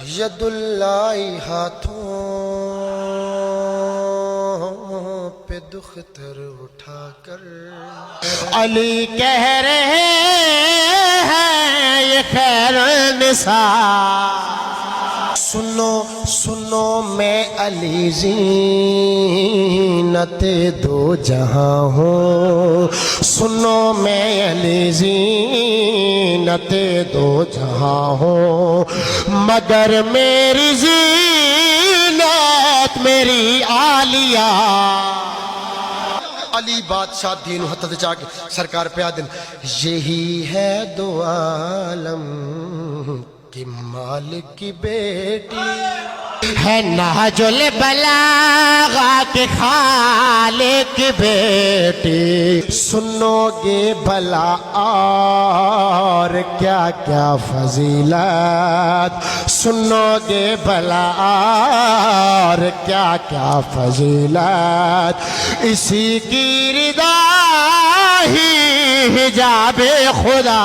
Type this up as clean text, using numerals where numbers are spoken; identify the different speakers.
Speaker 1: ید اللہ ہاتھوں پہ دختر اٹھا کر
Speaker 2: علی کہہ رہے ہیں یہ خیر النساء،
Speaker 1: سنو سنو میں علی زینت دو جہاں ہوں،
Speaker 2: سنو میں علی زینت دو جہاں ہوں، مگر میری زینت میری عالیہ۔
Speaker 1: علی بادشاہ دین و حتت چاہ کے سرکار پہ آدن یہی ہے دو عالم کہ مالک کی بیٹی
Speaker 2: ہے نہج البلاغہ کے خالق کی بیٹی۔
Speaker 1: سنو گے بھلا اور کیا کیا فضیلت،
Speaker 2: سنو گے بھلا اور کیا کیا فضیلت، اسی کی رضا ہی حجاب خدا۔